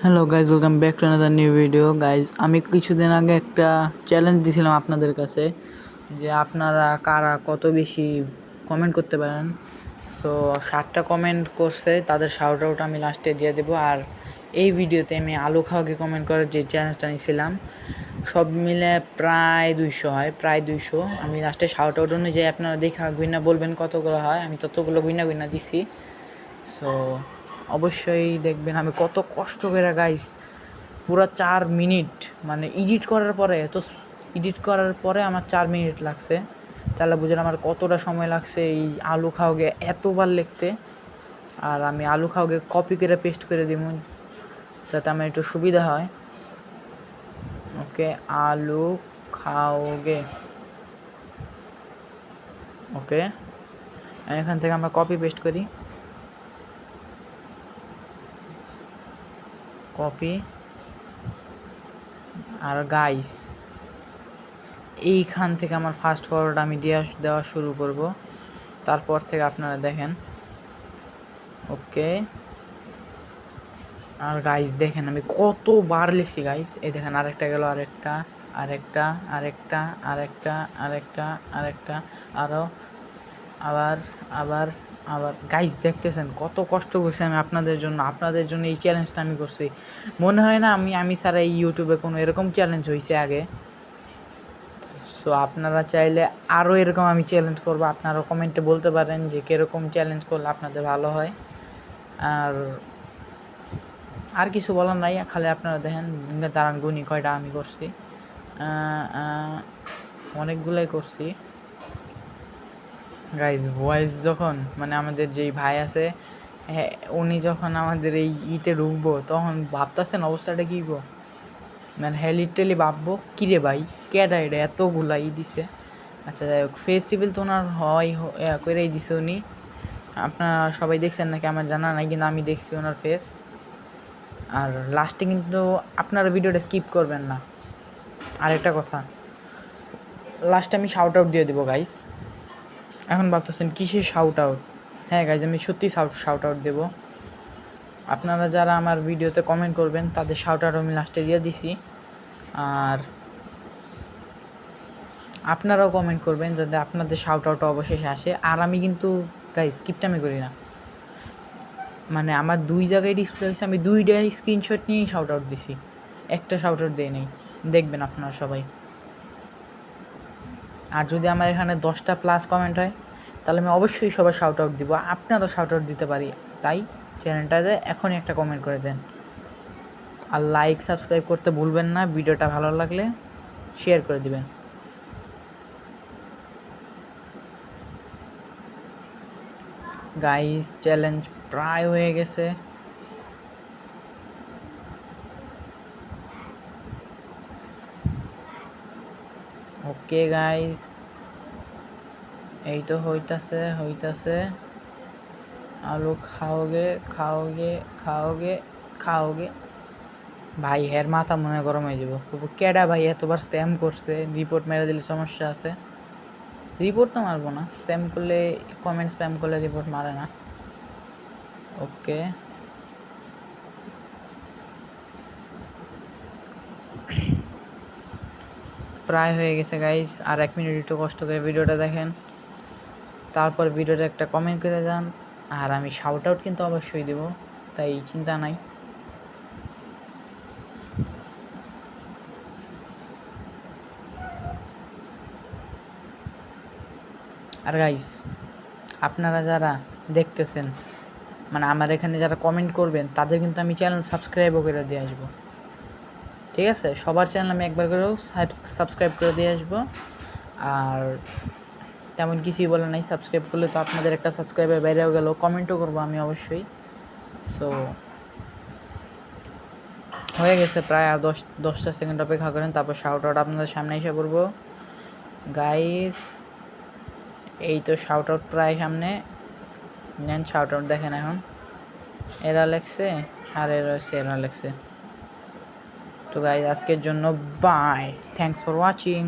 Hello guys, welcome back to another new video. Guys, আমি কিছুদিন আগে একটা চ্যালেঞ্জ দিয়েছিলাম আপনাদের কাছে যে আপনারা কারা কত বেশি কমেন্ট করতে পারেন। সো 7টা কমেন্ট করছে, তাদের শাউট আউট আমি লাস্টে দিয়ে দেবো। আর এই ভিডিওতে আমি আলু খাওয়াকে কমেন্ট করার যে চ্যালেঞ্জটা নিয়েছিলাম সব মিলে প্রায় 200 হয়, প্রায় 200। আমি লাস্টে শাউট আউট অনুযায়ী আপনারা দেখা গুইনা বলবেন কতগুলো হয়, আমি ততগুলো গুইনা দিছি। সো অবশ্যই দেখবেন আমি কত কষ্ট করে গাইস পুরো 4 মিনিট, মানে এডিট করার পরে আমার 4 মিনিট লাগছে। তাহলে বুঝেন আমার কতটা সময় লাগছে এই আলু খাওগে এতবার লিখতে। আর আমি আলু খাওগে কপি করে পেস্ট করে দিব যাতে আমার একটু সুবিধা হয়। ওকে, আলু খাওগে, ওকে, এখান থেকে আমরা কপি পেস্ট করি, কপি। আর গাইস এইখান থেকে আমার ফাস্ট ফরওয়ার্ড আমি দেওয়া শুরু করব, তারপর থেকে আপনারা দেখেন। ওকে, আর গাইস দেখেন আমি কতবার লিখছি গাইস। এই দেখেন আরেকটা গেল, আরেকটা, আরেকটা, আরেকটা, আরেকটা, আরেকটা, আরেকটা, আরও, আবার, আবার, আবার। গাইস দেখতেছেন কত কষ্ট করছি আমি আপনাদের জন্য এই চ্যালেঞ্জটা আমি করছি। মনে হয় না আমি ছাড়া এই ইউটিউবে কোনো এরকম চ্যালেঞ্জ হয়েছে আগে। সো আপনারা চাইলে আরও এরকম আমি চ্যালেঞ্জ করবো, আপনারা কমেন্টে বলতে পারেন যে কীরকম চ্যালেঞ্জ করলে আপনাদের ভালো হয়। আর কিছু বলার নাই, খালি আপনারা দেখেন দাঁড়ান গুনি কয়টা আমি করছি। অনেকগুলাই করছি গাইজ। ভয়েস যখন, মানে আমাদের যেই ভাই আছে, হ্যাঁ, উনি যখন আমাদের এই ইতে ঢুকবো তখন ভাবতেছেন অবস্থাটা কী গো, মানে লিটারালি ভাববো কিরে ভাই কেডা এটা এতগুলাই দিছে। আচ্ছা যাই হোক, ফেস্টিভ্যাল তো ওনার হয় করেই দিছে উনি। আপনারা সবাই দেখছেন নাকি আমার জানা নাই, কিন্তু আমি দেখছি ওনার ফেস। আর লাস্টে কিন্তু আপনারা ভিডিওটা স্কিপ করবেন না। আরেকটা কথা, লাস্টে আমি শাউট আউট দিয়ে দেবো গাইস। এখন ভাবতেছেন কিসের শাউট আউট? হ্যাঁ গাইজ, আমি সত্যি শাউট আউট দেবো। আপনারা যারা আমার ভিডিওতে কমেন্ট করবেন তাদের শাউট আউট আমি লাস্টে দিয়ে দিছি। আর আপনারাও কমেন্ট করবেন যাতে আপনাদের শাউট আউট অবশেষে আসে। আর আমি কিন্তু গাইজ স্কিপটা আমি করি না, মানে আমার 2 জায়গায় ডিসপ্লে হয়েছে, আমি 2টাই স্ক্রিনশট নিয়েই শাউট আউট দিছি, একটা শাউট আউট দিয়ে নেই। দেখবেন আপনারা সবাই। আর যদি আমার এখানে 10টা প্লাস কমেন্ট হয় তাহলে আমি অবশ্যই সবাই শাউট আউট দিব, আপনারও শাউট আউট দিতে পারি। তাই চ্যানেলটাতে এখনই একটা কমেন্ট করে দেন, আর লাইক সাবস্ক্রাইব করতে ভুলবেন না। ভিডিওটা ভালো লাগলে শেয়ার করে দিবেন। গাইস চ্যালেঞ্জ প্রায় হয়ে গেছে। ওকে গাইস, এই তো হইতাছে। আলু খাওগে, খাওগে, খাওগে, খাওগে। ভাই হের মাথা মনে গরম হয়ে যাবো, কেডা ভাই এতবার স্প্যাম করছে, রিপোর্ট মেরে দিলে সমস্যা আছে। রিপোর্ট তো মারবো না, স্প্যাম করলে, কমেন্ট স্প্যাম করলে রিপোর্ট মারে না। ওকে, প্রায় হয়ে গেছে গাইস। আর 1 মিনিট একটু কষ্ট করে ভিডিওটা দেখেন, তারপর ভিডিওটা একটা কমেন্ট করে যান। আর আমি শাউট আউট কিন্তু অবশ্যই দেবো, তাই চিন্তা নাই। আর গাইস আপনারা যারা দেখতেছেন, মানে আমার এখানে যারা কমেন্ট করবেন তাদের কিন্তু আমি চ্যানেল সাবস্ক্রাইবও করে দিয়ে আসবো। ঠিক আছে, সবার চ্যানেল আমি একবার করেও সাবস্ক্রাইব করে দিয়ে আসবো। আর তেমন কিছুই বলে নাই, সাবস্ক্রাইব করলে তো আপনাদের একটা সাবস্ক্রাইবার বাইরেও গেল, কমেন্টও করবো আমি অবশ্যই। সো হয়ে গেছে প্রায়, আর 10টা সেকেন্ড অপেক্ষা করেন, তারপর শাউট আউট আপনাদের সামনে এসে পড়বো গাইস। এই তো শাউট আউট প্রায় সামনে, নেন শাউট আউট দেখেন। এখন এরা লেখছে, আর এরা লেখছে। তো গাইস আজকের জন্য বাই, থ্যাঙ্কস ফর ওয়াচিং।